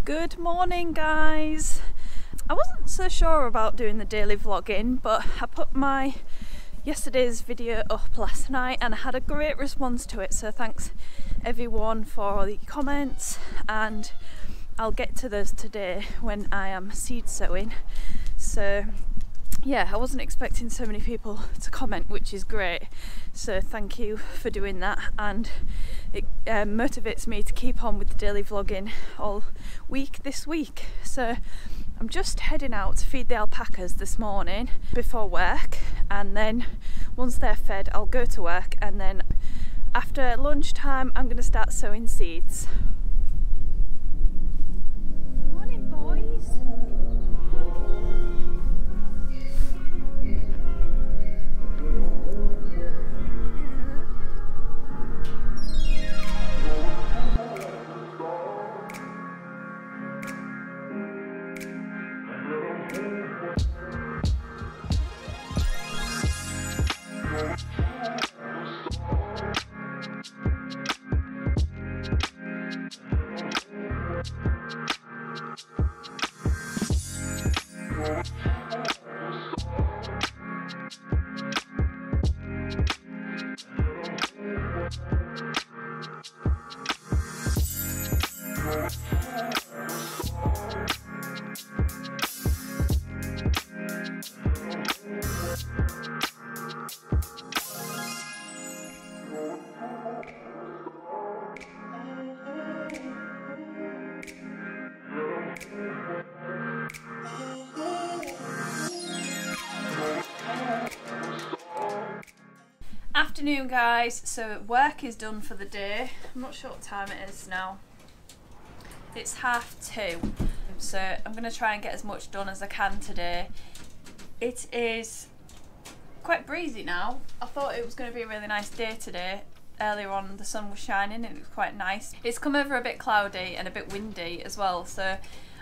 Good morning, guys. I wasn't so sure about doing the daily vlogging, but I put my yesterday's video up last night and I had a great response to it, so thanks everyone for all the comments, and I'll get to those today when I am seed sowing. So yeah, I wasn't expecting so many people to comment, which is great, so thank you for doing that, and it motivates me to keep on with the daily vlogging all week this week. So I'm just heading out to feed the alpacas this morning before work, and then once they're fed I'll go to work, and then after lunchtime I'm going to start sowing seeds. Morning, boys. Afternoon, guys. So work is done for the day. I'm not sure what time it is now. It's 2:30, so I'm going to try and get as much done as I can today. It is quite breezy now. I thought it was going to be a really nice day today. Earlier on the sun was shining and it was quite nice. It's come over a bit cloudy and a bit windy as well, so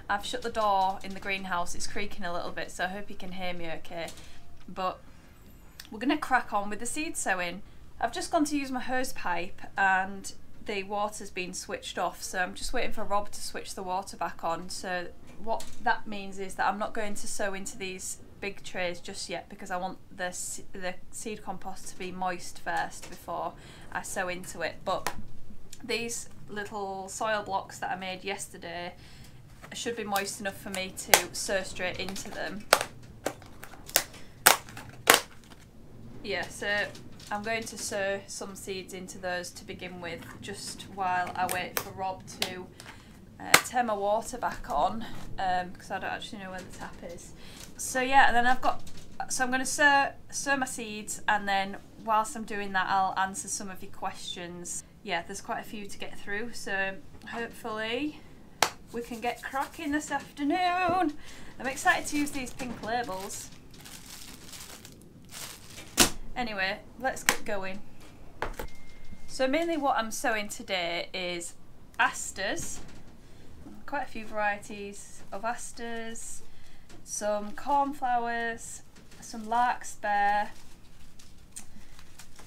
I've shut the door in the greenhouse. It's creaking a little bit, so I hope you can hear me okay. But we're going to crack on with the seed sowing. I've just gone to use my hose pipe and the water's been switched off, so I'm just waiting for Rob to switch the water back on. So what that means is that I'm not going to sow into these big trays just yet, because I want the seed compost to be moist first before I sow into it. But these little soil blocks that I made yesterday should be moist enough for me to sow straight into them. Yeah, so I'm going to sow some seeds into those to begin with, just while I wait for Rob to turn my water back on, because I don't actually know where the tap is. So yeah, and then I'm going to sow my seeds, and then whilst I'm doing that I'll answer some of your questions. Yeah, there's quite a few to get through, so hopefully we can get cracking this afternoon. I'm excited to use these pink labels. Anyway, let's get going. So mainly what I'm sowing today is asters, quite a few varieties of asters, some cornflowers, some larkspur,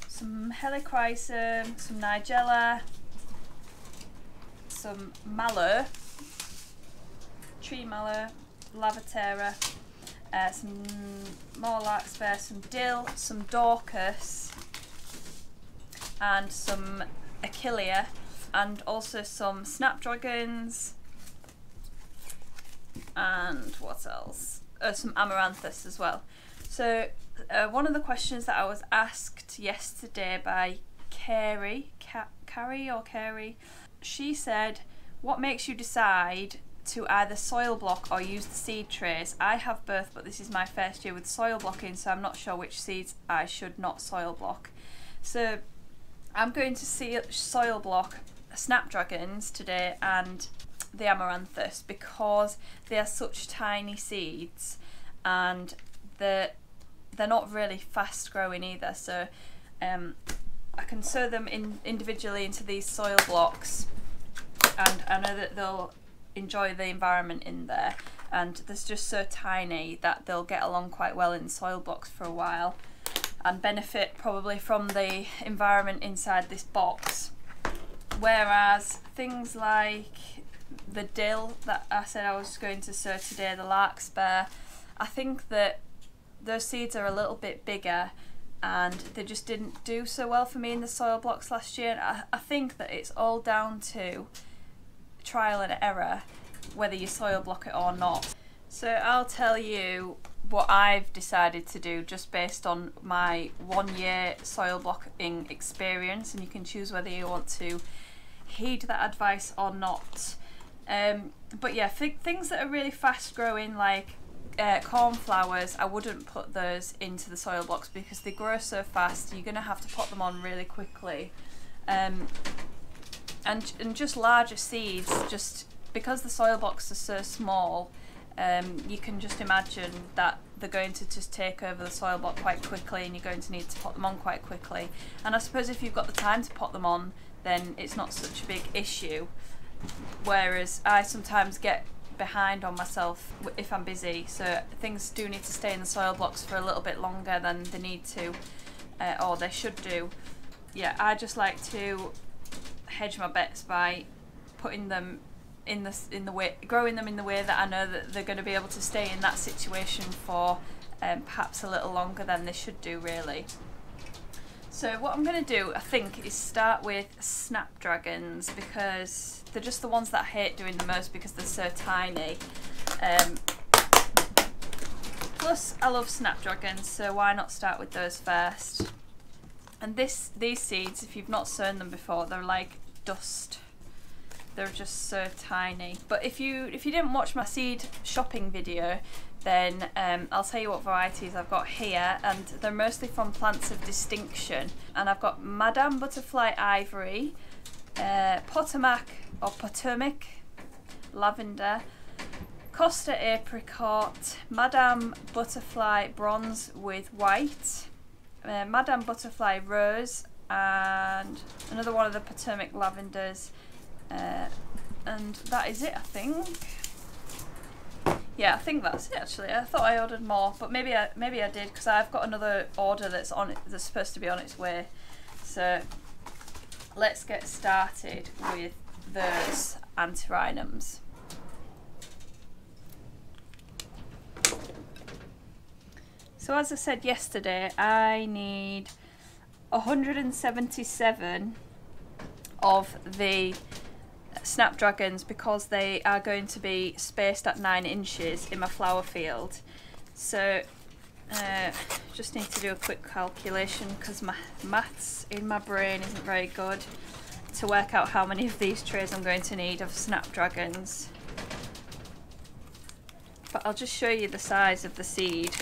some helichrysum, some nigella, some mallow, tree mallow, lavatera, some more larkspur, some dill, some daucus, and some achillea, and also some snapdragons, and what else? Some amaranthus as well. So one of the questions that I was asked yesterday by Carrie, she said, what makes you decide to either soil block or use the seed trays? I have both, but this is my first year with soil blocking, so I'm not sure which seeds I should not soil block. So I'm going to soil block snapdragons today and the amaranthus, because they are such tiny seeds and they're not really fast growing either. So I can sow them individually into these soil blocks, and I know that they'll enjoy the environment in there, and they're just so tiny that they'll get along quite well in soil blocks for a while and benefit probably from the environment inside this box. Whereas things like the dill that I said I was going to sow today, the Larkspur, I think that those seeds are a little bit bigger and they just didn't do so well for me in the soil blocks last year. And I think that it's all down to trial and error whether you soil block it or not. So I'll tell you what I've decided to do just based on my 1 year soil blocking experience, and you can choose whether you want to heed that advice or not. But yeah, things that are really fast growing like cornflowers, I wouldn't put those into the soil blocks because they grow so fast. You're going to have to put them on really quickly. And just larger seeds, just because the soil blocks are so small, you can just imagine that they're going to just take over the soil block quite quickly, and you're going to need to put them on quite quickly. And I suppose if you've got the time to put them on, then it's not such a big issue. Whereas I sometimes get behind on myself if I'm busy, so things do need to stay in the soil blocks for a little bit longer than they need to, or they should do. Yeah, I just like to hedge my bets by putting them in the way, growing them in the way that I know that they're going to be able to stay in that situation for perhaps a little longer than they should do, really. So what I'm going to do, I think, is start with Snapdragons because they're just the ones that I hate doing the most because they're so tiny. Plus, I love Snapdragons, so why not start with those first? And these seeds, if you've not sown them before, they're like dust. They're just so tiny. But if you didn't watch my seed shopping video, then I'll tell you what varieties I've got here, and they're mostly from plants of distinction. And I've got Madame Butterfly Ivory, Potomac or Potomac Lavender, Costa Apricot, Madame Butterfly Bronze with White, Madame Butterfly Rose, and another one of the Potomac Lavenders. And that is it, I think. Yeah, I think that's it actually. I thought I ordered more, but maybe I did because I've got another order that's supposed to be on its way. So let's get started with those antirrhinums. So as I said yesterday, I need 177 of the Snapdragons because they are going to be spaced at 9 inches in my flower field. So just need to do a quick calculation because my maths in my brain isn't very good to work out how many of these trays I'm going to need of Snapdragons. But I'll just show you the size of the seed.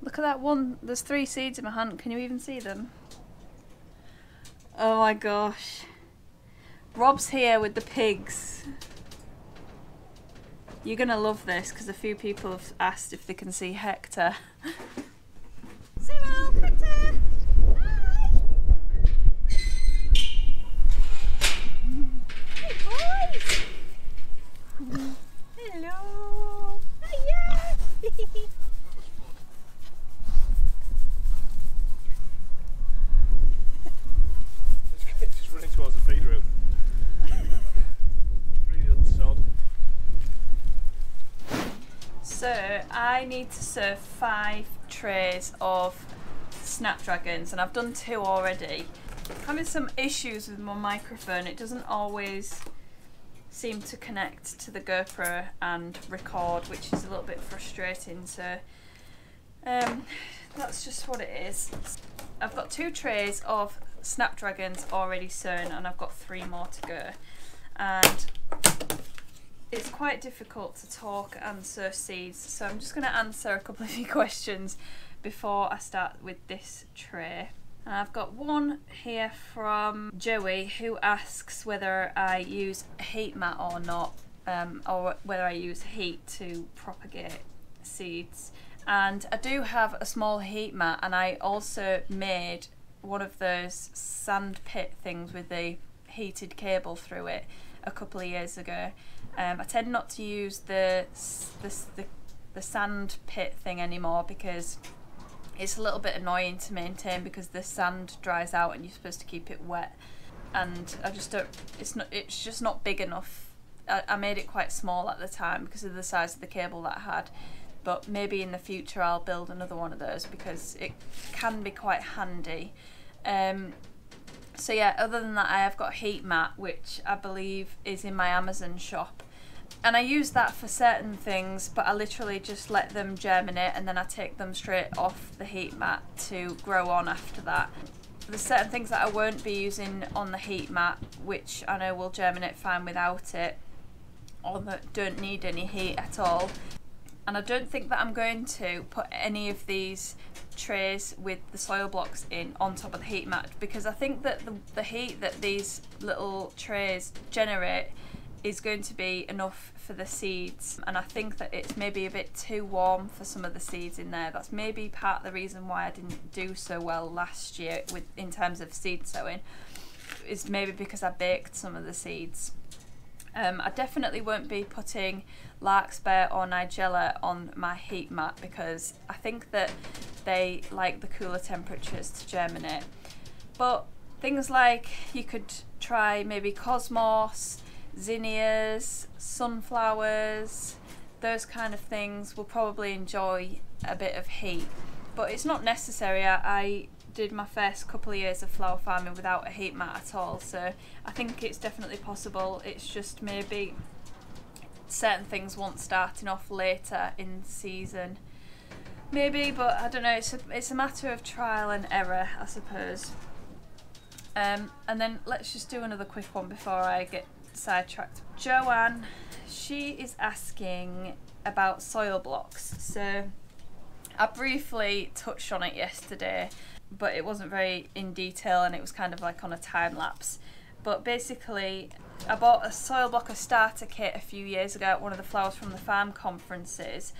Look at that one, there's 3 seeds in my hand, can you even see them? Oh my gosh. Rob's here with the pigs. You're gonna love this because a few people have asked if they can see Hector. Cyril, Hector! Hi! Hey boys! Hello! Hiya! Just running towards the feed room. Really unsod. So I need to serve 5 trays of Snapdragons, and I've done 2 already. I'm having some issues with my microphone. It doesn't always seem to connect to the GoPro and record, which is a little bit frustrating. So that's just what it is. I've got 2 trays of Snapdragons already sown, and I've got 3 more to go. And it's quite difficult to talk and sow seeds, so I'm just going to answer a couple of your questions before I start with this tray. And I've got one here from Joey who asks whether I use a heat mat or not, or whether I use heat to propagate seeds. And I do have a small heat mat, and I also made one of those sand pit things with the heated cable through it a couple of years ago. I tend not to use the sand pit thing anymore because it's a little bit annoying to maintain because the sand dries out and you're supposed to keep it wet, and I just don't, it's just not big enough. I made it quite small at the time because of the size of the cable that I had, but maybe in the future I'll build another one of those because it can be quite handy. So yeah, other than that I have got a heat mat which I believe is in my Amazon shop, and I use that for certain things, but I literally just let them germinate and then I take them straight off the heat mat to grow on after that. There's certain things that I won't be using on the heat mat which I know will germinate fine without it, or that don't need any heat at all. And I don't think that I'm going to put any of these trays with the soil blocks in on top of the heat mat, because I think that the heat that these little trays generate is going to be enough for the seeds, and I think that it's maybe a bit too warm for some of the seeds in there. That's maybe part of the reason why I didn't do so well last year in terms of seed sowing, is maybe because I baked some of the seeds. I definitely won't be putting Larkspur or nigella on my heat mat because I think that they like the cooler temperatures to germinate. But things like, you could try maybe cosmos, zinnias, sunflowers, those kind of things will probably enjoy a bit of heat, but it's not necessary. I did my first couple of years of flower farming without a heat mat at all, so I think it's definitely possible. It's just maybe certain things want starting off later in the season maybe, but I don't know, it's a matter of trial and error, I suppose. And then let's just do another quick one before I get sidetracked. Joanne, she is asking about soil blocks. So I briefly touched on it yesterday, but it wasn't very in detail and it was kind of like on a time lapse. But basically I bought a soil blocker starter kit a few years ago at one of the Flowers from the Farm conferences,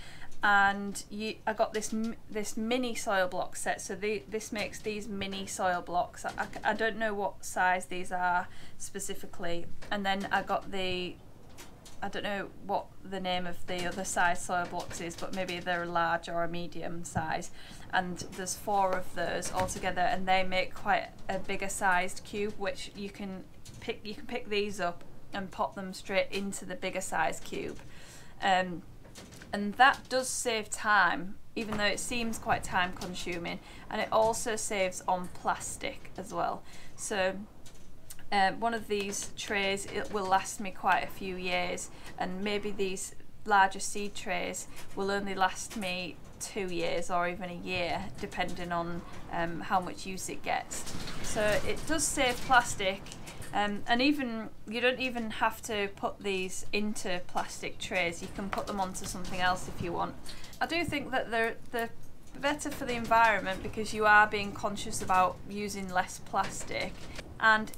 and I got this mini soil block set. So this makes these mini soil blocks. I don't know what size these are specifically, and then I got I don't know what the name of the other size soil blocks is, but maybe they're a large or a medium size, and there's 4 of those altogether, and they make quite a bigger sized cube, which you can pick these up and pop them straight into the bigger size cube, and that does save time, even though it seems quite time consuming, and it also saves on plastic as well. So one of these trays, it will last me quite a few years, and maybe these larger seed trays will only last me 2 years or even a year, depending on how much use it gets. So it does save plastic, and even you don't even have to put these into plastic trays. You can put them onto something else if you want. I do think that they're better for the environment because you are being conscious about using less plastic, and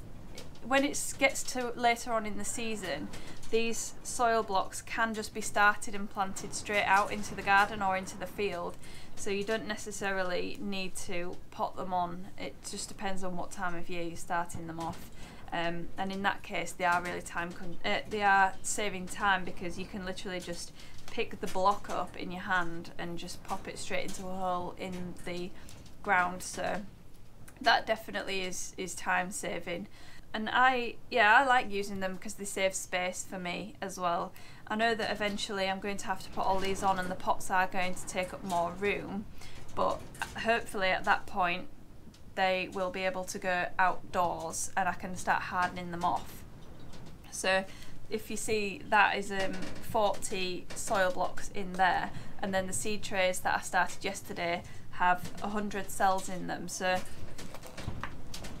when it gets to later on in the season, these soil blocks can just be started and planted straight out into the garden or into the field, so you don't necessarily need to pot them on. It just depends on what time of year you're starting them off, and in that case they are really they are saving time, because you can literally just pick the block up in your hand and just pop it straight into a hole in the ground. So that definitely is time saving. And I like using them because they save space for me as well. I know that eventually I'm going to have to put all these on and the pots are going to take up more room, but hopefully at that point they will be able to go outdoors and I can start hardening them off. So if you see, that is 40 soil blocks in there, and then the seed trays that I started yesterday have 100 cells in them. So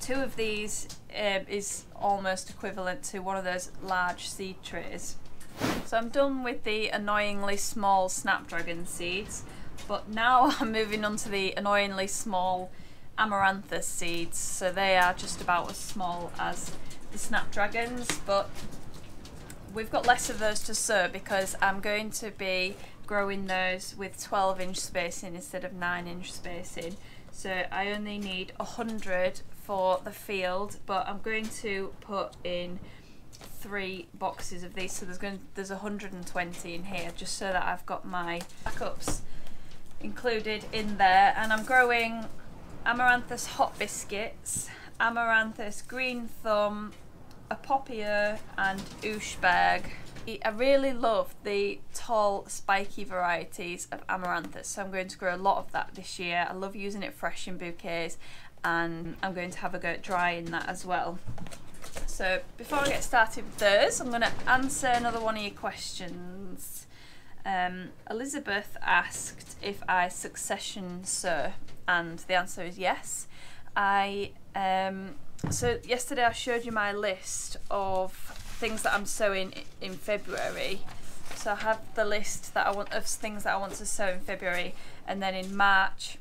2 of these is almost equivalent to one of those large seed trays. So I'm done with the annoyingly small Snapdragon seeds, but now I'm moving on to the annoyingly small Amaranthus seeds. So they are just about as small as the Snapdragons, but we've got less of those to sow because I'm going to be growing those with 12-inch spacing instead of 9-inch spacing. So I only need 100 for the field, but I'm going to put in 3 boxes of these, so there's 120 in here, just so that I've got my backups included in there. And I'm growing Amaranthus hot biscuits, Amaranthus green thumb, Apopia and Ushberg. I really love the tall spiky varieties of Amaranthus, so I'm going to grow a lot of that this year. I love using it fresh in bouquets, and I'm going to have a go at drying that as well. So before I get started with those, I'm going to answer another one of your questions. Elizabeth asked if I succession sow, and the answer is yes. So yesterday I showed you my list of things that I'm sowing in February. So I have the list that I want of things that I want to sow in February, and then in March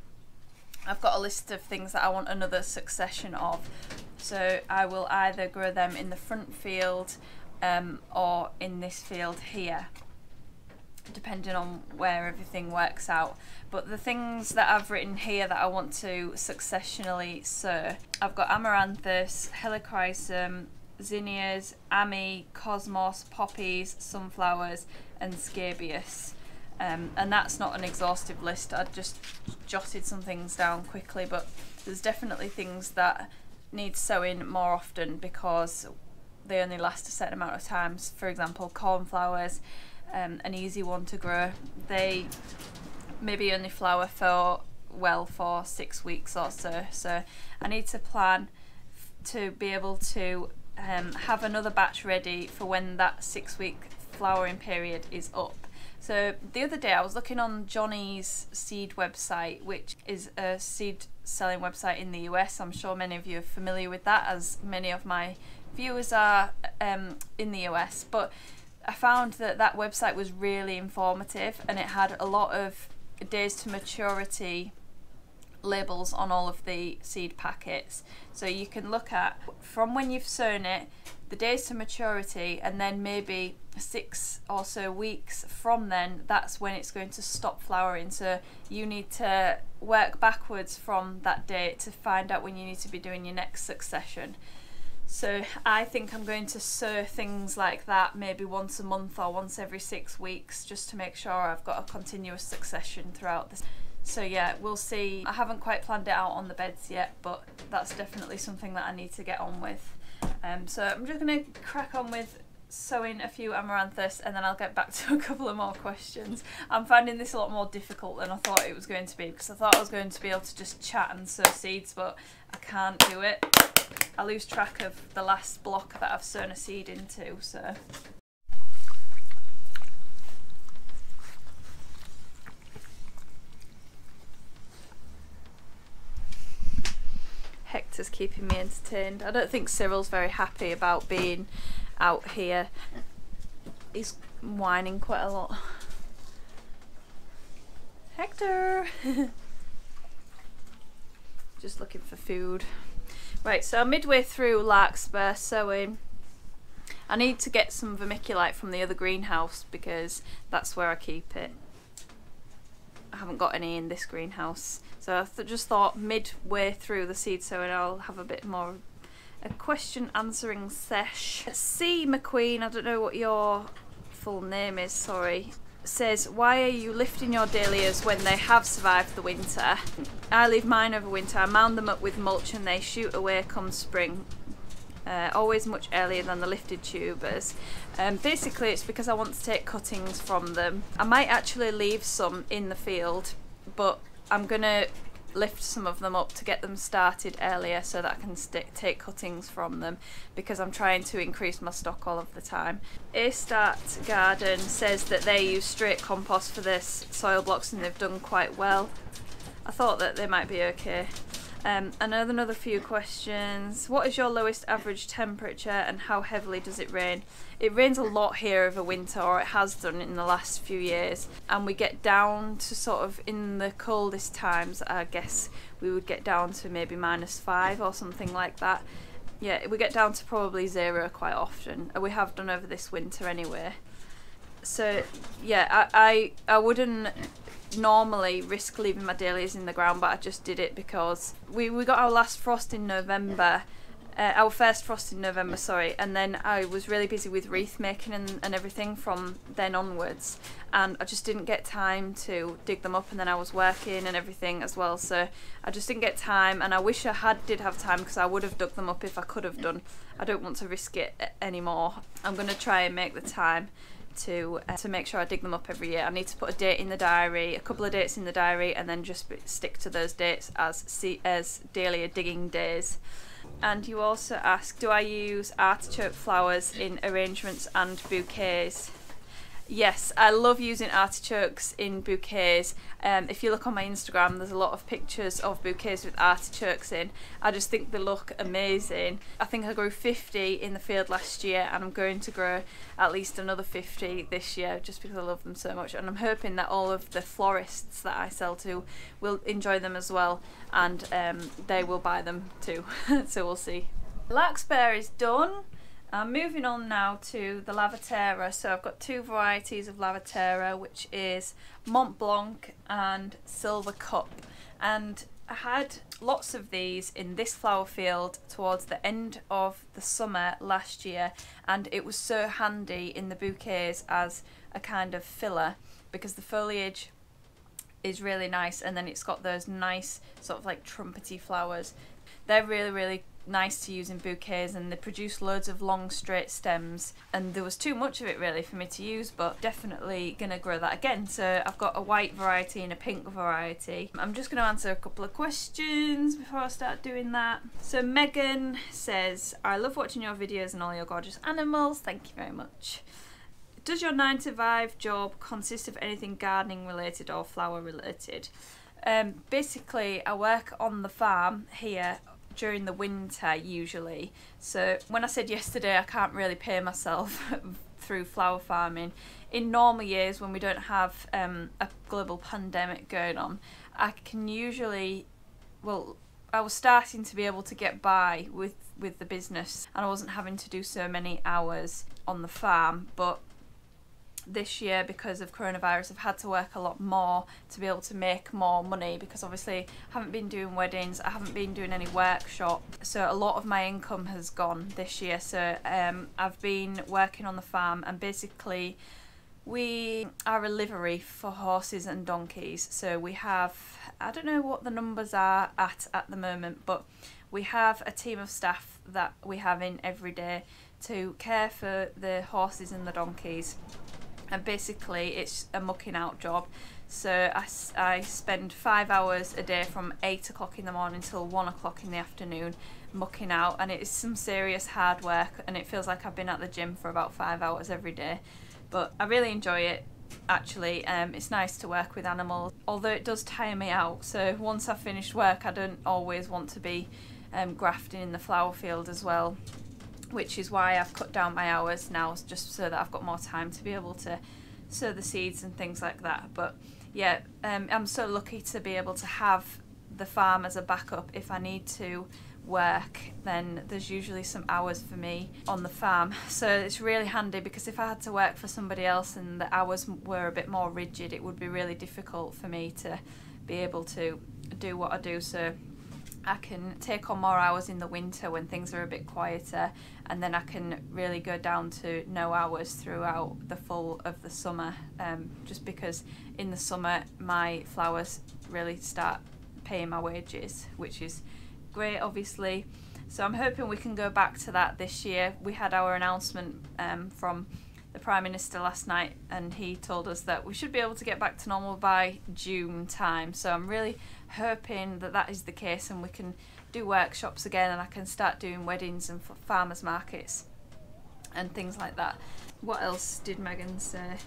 I've got a list of things that I want another succession of. So I will either grow them in the front field or in this field here, depending on where everything works out. But the things that I've written here that I want to successionally sow, I've got Amaranthus, Helichrysum, zinnias, Ami, Cosmos, poppies, sunflowers and scabious. And that's not an exhaustive list, I just jotted some things down quickly, but there's definitely things that need sowing more often because they only last a certain amount of times. For example, cornflowers, an easy one to grow. They maybe only flower for 6 weeks or so. So I need to plan to be able to have another batch ready for when that 6-week flowering period is up. So the other day I was looking on Johnny's seed website, which is a seed selling website in the US. I'm sure many of you are familiar with that, as many of my viewers are in the US. But I found that that website was really informative, and it had a lot of days to maturity labels on all of the seed packets. So you can look at from when you've sown it, the days to maturity, and then maybe 6 or so weeks from then, that's when it's going to stop flowering. So you need to work backwards from that date to find out when you need to be doing your next succession. So I think I'm going to sow things like that maybe once a month or once every 6 weeks, just to make sure I've got a continuous succession throughout this. So yeah, we'll see. I haven't quite planned it out on the beds yet, but that's definitely something that I need to get on with. So I'm just going to crack on with sowing a few Amaranthus, and then I'll get back to a couple of more questions. I'm finding this a lot more difficult than I thought it was going to be, because I thought I was going to be able to just chat and sow seeds, but I can't do it. I lose track of the last block that I've sown a seed into, so. Hector's keeping me entertained. I don't think Cyril's very happy about being out here. He's whining quite a lot. Hector! Just looking for food. Right, so I'm midway through Larkspur sowing. I need to get some vermiculite from the other greenhouse because that's where I keep it. I haven't got any in this greenhouse. So I just thought midway through the seed sowing I'll have a bit more a question answering sesh. C McQueen, I don't know what your full name is, sorry, says, why are you lifting your dahlias when they have survived the winter? I leave mine over winter, I mound them up with mulch and they shoot away come spring. Always much earlier than the lifted tubers. Basically it's because I want to take cuttings from them. I might actually leave some in the field, but I'm gonna lift some of them up to get them started earlier so that I can take cuttings from them, because I'm trying to increase my stock all of the time. A Start Garden says that they use straight compost for their soil blocks and they've done quite well. I thought that they might be okay. Another few questions. What is your lowest average temperature and how heavily does it rain? It rains a lot here over winter, or it has done in the last few years, and we get down to sort of, in the coldest times I guess we would get down to maybe -5 or something like that. Yeah, we get down to probably 0 quite often, and we have done over this winter anyway. So yeah, I wouldn't normally risk leaving my dahlias in the ground, but I just did it because we got our last frost in November, our first frost in November, sorry, and then I was really busy with wreath making and everything from then onwards, and I just didn't get time to dig them up, and then I was working and everything as well, so I just didn't get time, and I wish I did have time, because I would have dug them up if I could have done. I don't want to risk it anymore. I'm going to try and make the time to make sure I dig them up every year. I need to put a date in the diary, a couple of dates in the diary, and then just stick to those dates as daily digging days. And you also ask, do I use artichoke flowers in arrangements and bouquets? Yes, I love using artichokes in bouquets. If you look on my Instagram, there's a lot of pictures of bouquets with artichokes in. I just think they look amazing. I think I grew 50 in the field last year, and I'm going to grow at least another 50 this year, just because I love them so much. And I'm hoping that all of the florists that I sell to will enjoy them as well, and they will buy them too. So we'll see. Larkspur is done. I'm moving on now to the Lavaterra. So I've got two varieties of Lavaterra, which is Mont Blanc and Silver Cup. And I had lots of these in this flower field towards the end of the summer last year, and it was so handy in the bouquets as a kind of filler, because the foliage is really nice, and then it's got those nice sort of like trumpety flowers. They're really, really nice to use in bouquets, and they produce loads of long straight stems, and there was too much of it really for me to use, but definitely gonna grow that again. So I've got a white variety and a pink variety. I'm just going to answer a couple of questions before I start doing that. So Megan says, I love watching your videos and all your gorgeous animals. Thank you very much. Does your 9 to 5 job consist of anything gardening related or flower related? Basically I work on the farm here during the winter usually. So when I said yesterday I can't really pay myself through flower farming, in normal years when we don't have a global pandemic going on, I can usually, well, I was starting to be able to get by with the business, and I wasn't having to do so many hours on the farm. But this year, because of coronavirus, I've had to work a lot more to be able to make more money, because obviously I haven't been doing weddings, I haven't been doing any workshop, so a lot of my income has gone this year. So I've been working on the farm, and basically we are a livery for horses and donkeys. So we have, I don't know what the numbers are at the moment, but we have a team of staff that we have in every day to care for the horses and the donkeys. And basically it's a mucking out job. So I spend 5 hours a day from 8 o'clock in the morning till 1 o'clock in the afternoon mucking out, and it is some serious hard work, and it feels like I've been at the gym for about 5 hours every day. But I really enjoy it actually. It's nice to work with animals, although it does tire me out. So once I've finished work, I don't always want to be grafting in the flower field as well, which is why I've cut down my hours now, just so that I've got more time to be able to sow the seeds and things like that. But yeah, I'm so lucky to be able to have the farm as a backup. If I need to work, then there's usually some hours for me on the farm. So it's really handy, because if I had to work for somebody else and the hours were a bit more rigid, it would be really difficult for me to be able to do what I do. So I can take on more hours in the winter when things are a bit quieter, and then I can really go down to no hours throughout the full of the summer, just because in the summer my flowers really start paying my wages, which is great obviously. So I'm hoping we can go back to that this year. We had our announcement from the Prime Minister last night, and he told us that we should be able to get back to normal by June time. So I'm really hoping that that is the case, and we can do workshops again, and I can start doing weddings and farmers markets and things like that. What else did Megan say?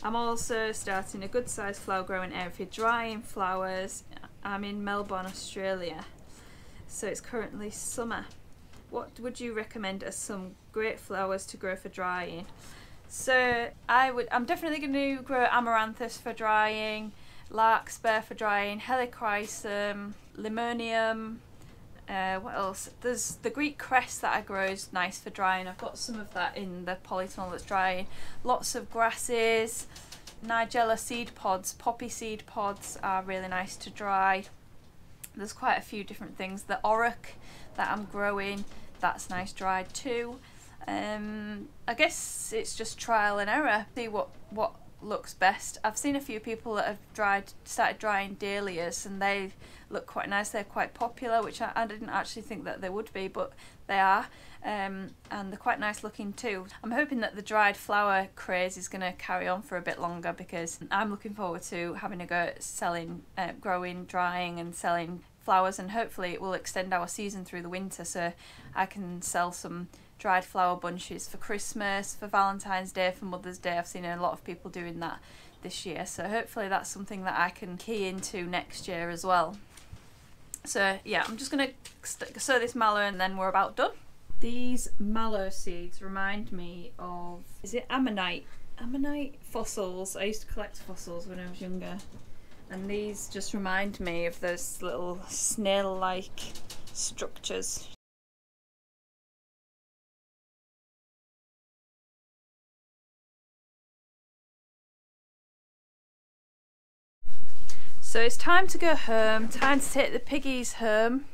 I'm also starting a good sized flower growing area for drying flowers. I'm in Melbourne, Australia, so it's currently summer. What would you recommend as some great flowers to grow for drying? So I'm definitely going to grow Amaranthus for drying, Larkspur for drying, Helichrysum, Limonium. What else? There's the Greek cress that I grow is nice for drying. I've got some of that in the polytunnel that's drying. Lots of grasses, nigella seed pods, poppy seed pods are really nice to dry. There's quite a few different things. The auroch that I'm growing that's nice dried too. I guess it's just trial and error. See what looks best. I've seen a few people that have started drying dahlias, and they look quite nice. They're quite popular, which I didn't actually think that they would be, but they are. And they're quite nice looking too. I'm hoping that the dried flower craze is going to carry on for a bit longer, because I'm looking forward to having a go at selling, growing, drying and selling flowers, and hopefully it will extend our season through the winter, so I can sell some dried flower bunches for Christmas, for Valentine's Day, for Mother's Day. I've seen a lot of people doing that this year, so hopefully that's something that I can key into next year as well. So yeah, I'm just going to sow this mallow and then we're about done. These mallow seeds remind me of, is it ammonite? Ammonite fossils. I used to collect fossils when I was younger, and these just remind me of those little snail-like structures. So it's time to go home, time to take the piggies home.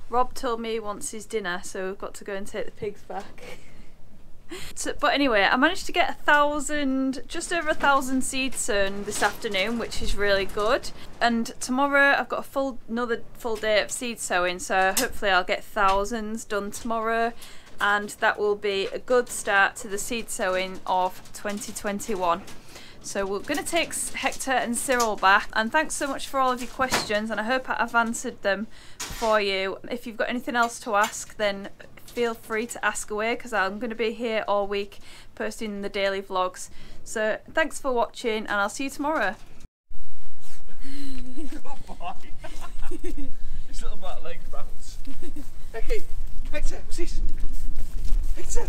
Rob told me he wants his dinner, so we've got to go and take the pigs back. But anyway, I managed to get 1,000, just over 1,000 seeds sown this afternoon, which is really good. And tomorrow I've got another full day of seed sowing, so hopefully I'll get thousands done tomorrow, and that will be a good start to the seed sowing of 2021. So we're going to take Hector and Cyril back, and thanks so much for all of your questions, and I hope I've answered them for you. If you've got anything else to ask, then feel free to ask away, because I'm going to be here all week posting the daily vlogs. So thanks for watching, and I'll see you tomorrow. Oh boy. This little back leg bounce. Becky, Hector, what's this? Hector!